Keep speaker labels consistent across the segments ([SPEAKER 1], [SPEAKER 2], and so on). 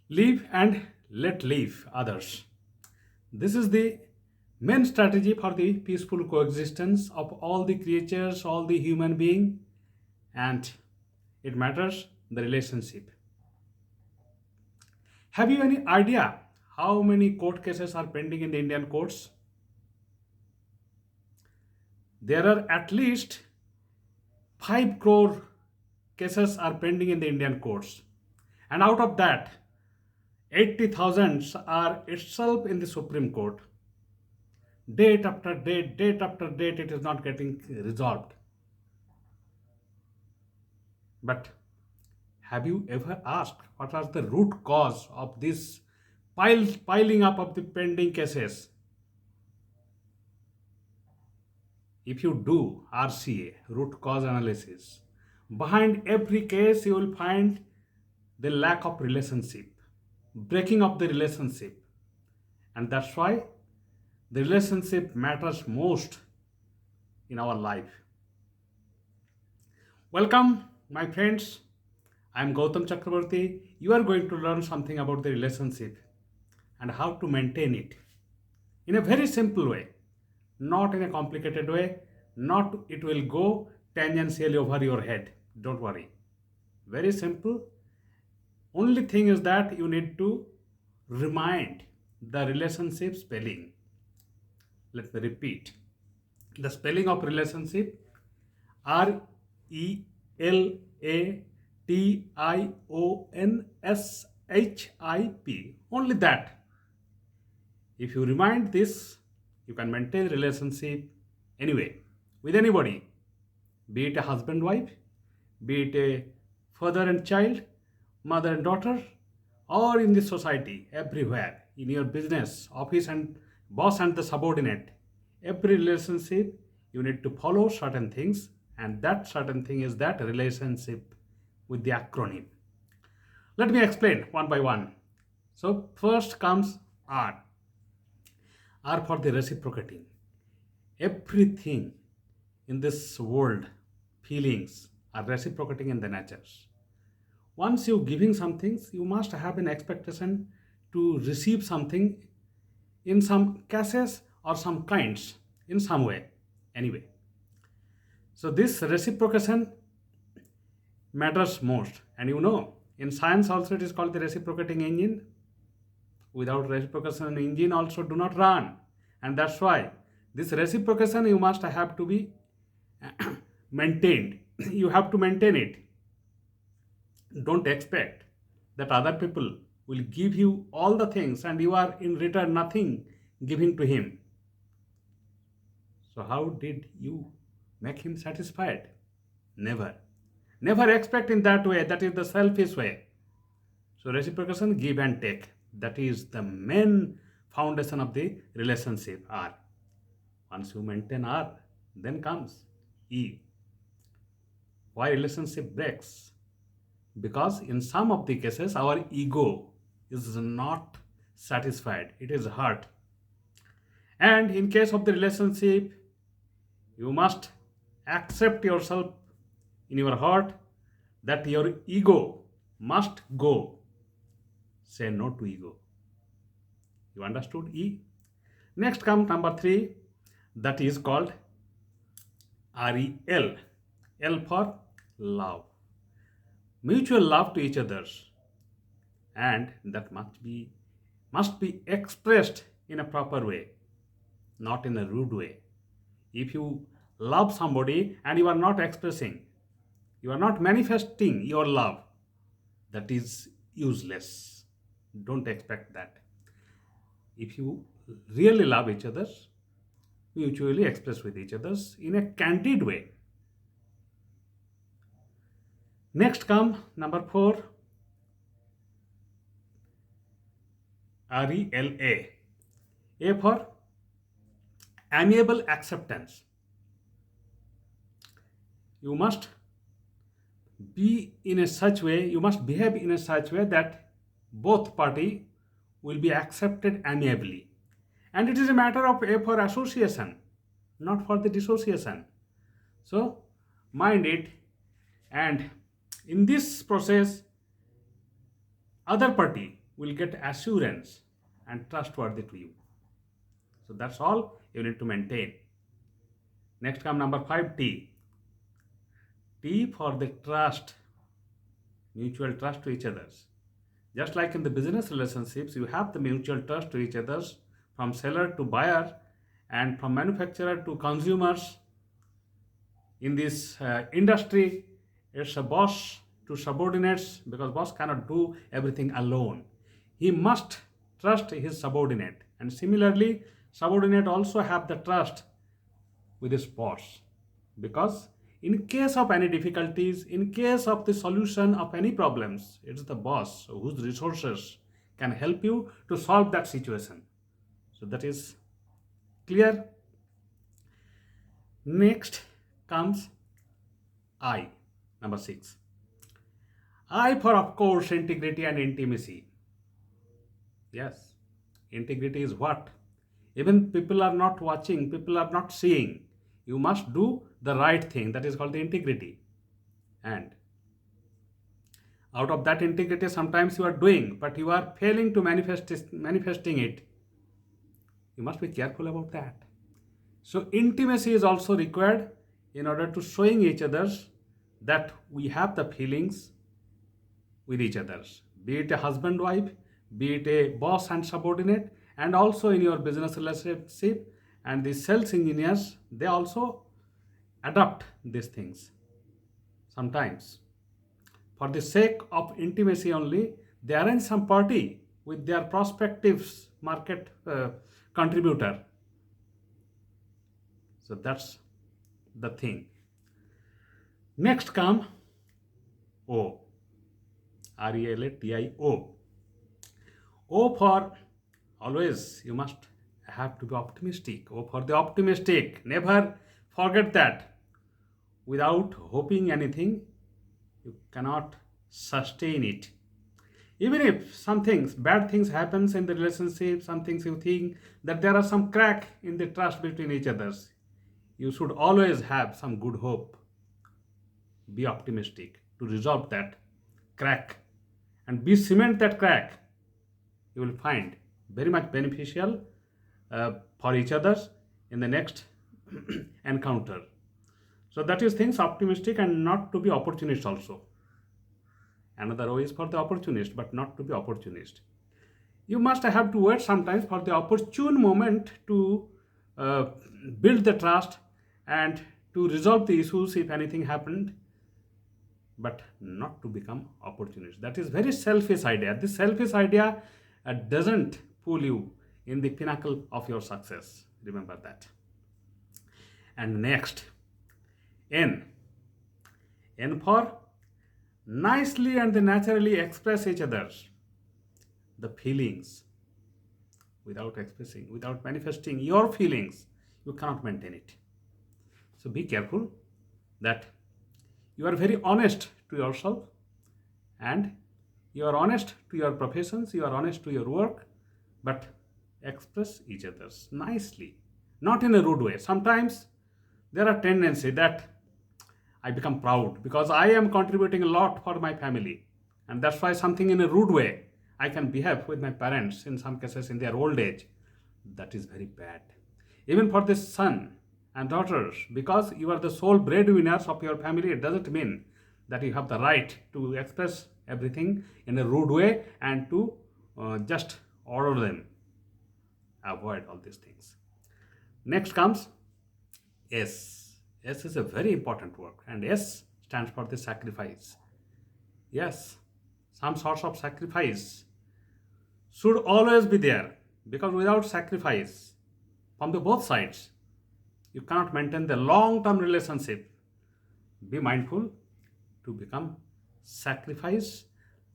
[SPEAKER 1] Live and let live others. This is the main strategy for the peaceful coexistence of all the creatures, all the human being, and it matters the relationship. Have you any idea how many court cases are pending in the Indian courts? There are at least 5 crore cases are pending in the Indian courts. And out of that, 80,000 are itself in the Supreme Court. Date after date, it is not getting resolved. But have you ever asked what was the root cause of this piling up of the pending cases? If you do RCA, root cause analysis, behind every case you will find the lack of relationship, breaking of the relationship. And that's why the relationship matters most in our life. Welcome, my friends. I am Gautam Chakraborty. You are going to learn something about the relationship and how to maintain it in a very simple way, not in a complicated way, not it will go tangentially over your head. Don't worry. Very simple. Only thing is that you need to remind the relationship spelling. Let me repeat. The spelling of relationship RELATIONSHIP. Only that. If you remind this, you can maintain relationship anyway with anybody, be it a husband wife, be it a father and child, mother and daughter, or in the society, everywhere, in your business, office and boss and the subordinate. Every relationship, you need to follow certain things, and that certain thing is that relationship with the acronym. Let me explain one by one. So, first comes R. R for the reciprocating. Everything in this world, feelings are reciprocating in the natures. Once you giving some things, you must have an expectation to receive something in some cases or some kinds in some way. Anyway, so this reciprocation matters most. And in science also it is called the reciprocating engine. Without reciprocation, engine also do not run. And that's why this reciprocation you must have to be maintained. You have to maintain it. Don't expect that other people will give you all the things and you are in return nothing giving to him. So, how did you make him satisfied? Never. Never expect in that way. That is the selfish way. So, reciprocation, give and take. That is the main foundation of the relationship. R. Once you maintain R, then comes E. Why relationship breaks? Because in some of the cases our ego is not satisfied, it is hurt. And in case of the relationship, you must accept yourself in your heart that your ego must go. Say no to ego. You understood E? Next comes number 3, that is called REL. L for love. Mutual love to each others, and that must be expressed in a proper way, not in a rude way. If you love somebody and you are not expressing, you are not manifesting your love, that is useless. Don't expect that. If you really love each other, mutually express with each other in a candid way. Next come number 4, RELA. A for amiable acceptance. You must you must behave in a such way that both party will be accepted amiably. And it is a matter of A for association, not for the dissociation. So mind it, and in this process, other party will get assurance and trustworthy to you. So that's all you need to maintain. Next come number 5, T. T for the trust, mutual trust to each others. Just like in the business relationships, you have the mutual trust to each others, from seller to buyer and from manufacturer to consumers. In this industry, it's a boss to subordinates, because boss cannot do everything alone. He must trust his subordinate, and similarly subordinate also have the trust with his boss, because in case of any difficulties, in case of the solution of any problems, it's the boss whose resources can help you to solve that situation. So that is clear. Next comes I, number 6. I for, of course, integrity and intimacy. Yes, integrity is what? Even people are not watching, people are not seeing. You must do the right thing. That is called the integrity. And out of that integrity, sometimes you are doing, but you are failing to manifesting it. You must be careful about that. So intimacy is also required in order to showing each others that we have the feelings with each others, be it a husband wife, be it a boss and subordinate, and also in your business relationship. And the sales engineers, they also adopt these things. Sometimes for the sake of intimacy only, they arrange some party with their prospective market contributor. So that's the thing. Next come O, RELATIO. O for always you must have to be optimistic. O for the optimistic. Never forget that. Without hoping anything, you cannot sustain it. Even if some things, bad things happens in the relationship, some things you think that there are some crack in the trust between each others, you should always have some good hope. Be optimistic to resolve that crack and be cement that crack. You will find very much beneficial for each others in the next encounter. So that is things optimistic and not to be opportunist also. Another O is for the opportunist, but not to be opportunist. You must have to wait sometimes for the opportune moment to uh, build the trust and to resolve the issues if anything happened, but not to become opportunist. That is very selfish idea. This selfish idea doesn't pull you in the pinnacle of your success. Remember that. And next, N. N for nicely and naturally express each other's the feelings. Without expressing, without manifesting your feelings, you cannot maintain it. So be careful that you are very honest to yourself, and you are honest to your professions, you are honest to your work, but express each other's nicely, not in a rude way. Sometimes there are tendency that I become proud because I am contributing a lot for my family, and that's why something in a rude way I can behave with my parents in some cases in their old age. That is very bad. Even for the son and daughters, because you are the sole breadwinners of your family, it doesn't mean that you have the right to express everything in a rude way and to just order them. Avoid all these things. Next comes S. S is a very important word, and S stands for the sacrifice. Yes, some sorts of sacrifice should always be there, because without sacrifice from the both sides, you cannot maintain the long-term relationship. Be mindful to become sacrifice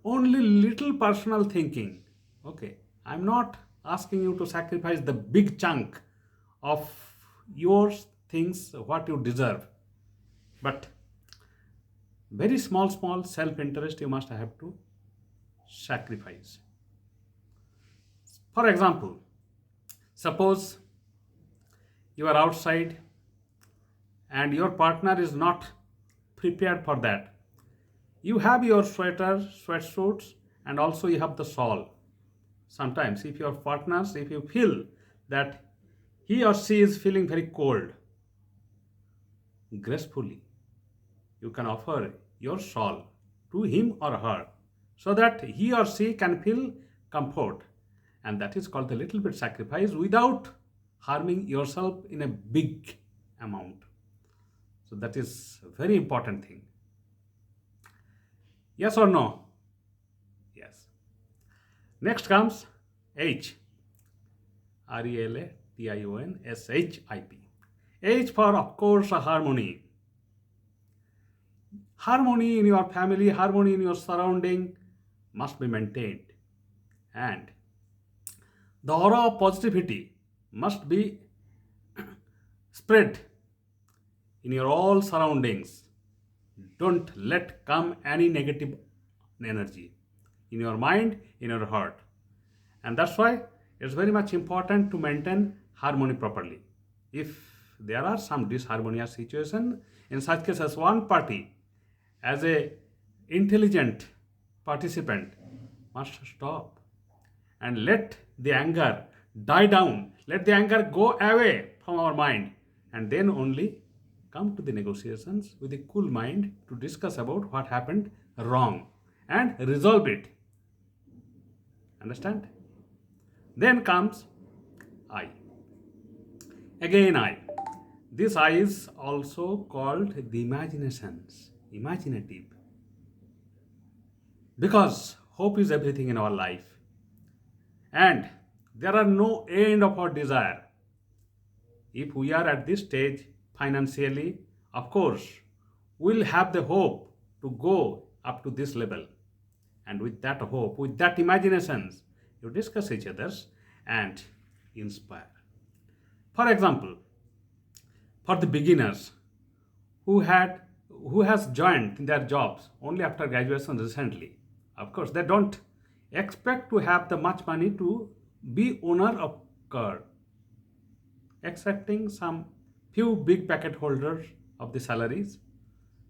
[SPEAKER 1] only little personal thinking. Okay, I'm not asking you to sacrifice the big chunk of your things what you deserve, but very small self-interest you must have to sacrifice. For example, suppose you are outside and your partner is not prepared for that. You have your sweater, sweatsuits, and also you have the shawl. sometimes if your partners, if you feel that he or she is feeling very cold, gracefully you can offer your shawl to him or her so that he or she can feel comfort. And that is called a little bit sacrifice without harming yourself in a big amount. So that is a very important thing. Yes or no? Yes. Next comes H. RELATIONSHIP. H for, of course, harmony. Harmony in your family, harmony in your surrounding must be maintained. And the aura of positivity must be spread in your all surroundings. Don't let come any negative energy in your mind, in your heart. And that's why it's very much important to maintain harmony properly. If there are some disharmonious situation, in such cases one party as a intelligent participant must stop and let the anger die down, let the anger go away from our mind, and then only come to the negotiations with a cool mind to discuss about what happened wrong and resolve it. Understand? Then comes I. Again I. This I is also called the imaginations, imaginative, because hope is everything in our life, and there are no end of our desire. If we are at this stage financially, of course, we'll have the hope to go up to this level. And with that hope, with that imaginations, you discuss each other's and inspire. For example, for the beginners who has joined their jobs only after graduation recently, of course, they don't expect to have the much money to be owner of car, accepting some few big packet holders of the salaries.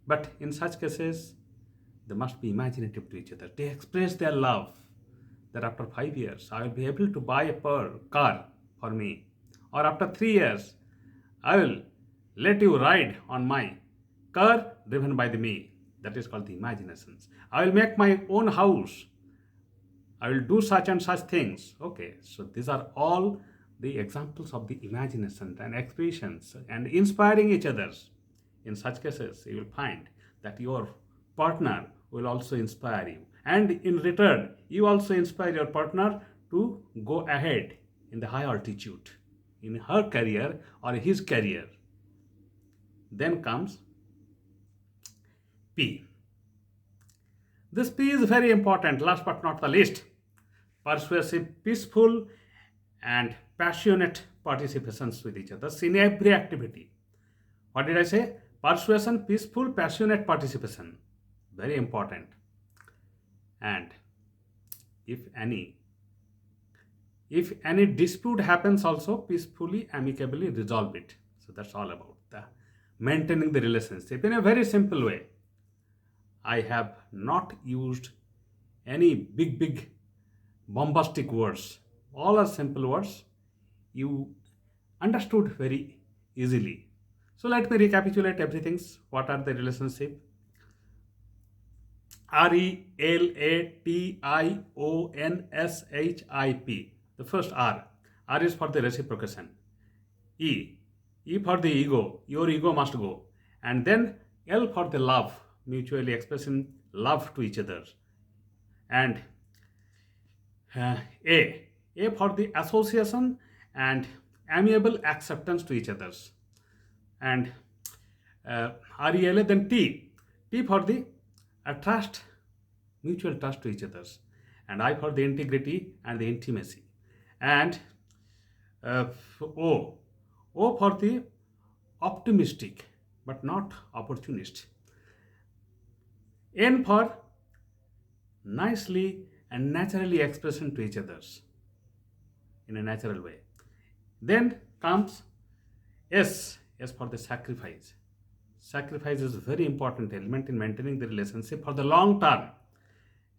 [SPEAKER 1] But in such cases, they must be imaginative to each other. They express their love that after 5 years, I will be able to buy a car for me. Or after 3 years, I will let you ride on my car driven by the me. That is called the imaginations. I will make my own house. I will do such and such things. Okay, so these are all the examples of the imagination and expressions and inspiring each others. In such cases, you will find that your partner will also inspire you. And in return, you also inspire your partner to go ahead in the high altitude in her career or his career. Then comes P. This P is very important, last but not the least. Persuasive, peaceful, and passionate participations with each other in every activity. What did I say? Persuasion, peaceful, passionate participation. Very important. And if any dispute happens, also peacefully, amicably resolve it. So that's all about the maintaining the relationship in a very simple way. I have not used any big bombastic words. All are simple words. You understood very easily. So let me recapitulate everything. What are the relationship? RELATIONSHIP. The first R. R is for the reciprocation. E. E for the ego. Your ego must go. And then L for the love. Mutually expressing love to each other. And A. A for the association and amiable acceptance to each others. And RELA, then T. T for the trust, mutual trust to each others. And I for the integrity and the intimacy. And O. O for the optimistic but not opportunist. N for nicely and naturally expression to each others in a natural way. Then comes S. S for the sacrifice. Sacrifice is a very important element in maintaining the relationship for the long term.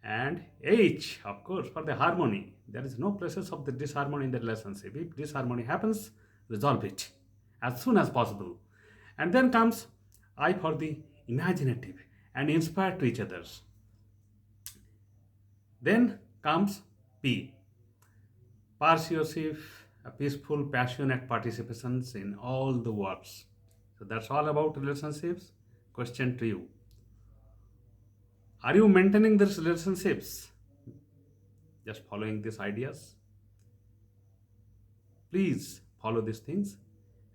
[SPEAKER 1] And H, of course, for the harmony. There is no places of the disharmony in the relationship. If disharmony happens, resolve it as soon as possible. And then comes I for the imaginative and inspire to each others. Then comes P, persuasive, a peaceful, passionate participations in all the works. So that's all about relationships. Question to you: are you maintaining these relationships? Just following these ideas? Please follow these things,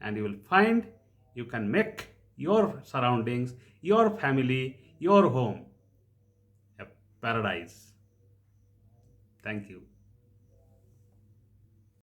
[SPEAKER 1] and you will find you can make your surroundings, your family, your home a paradise. Thank you.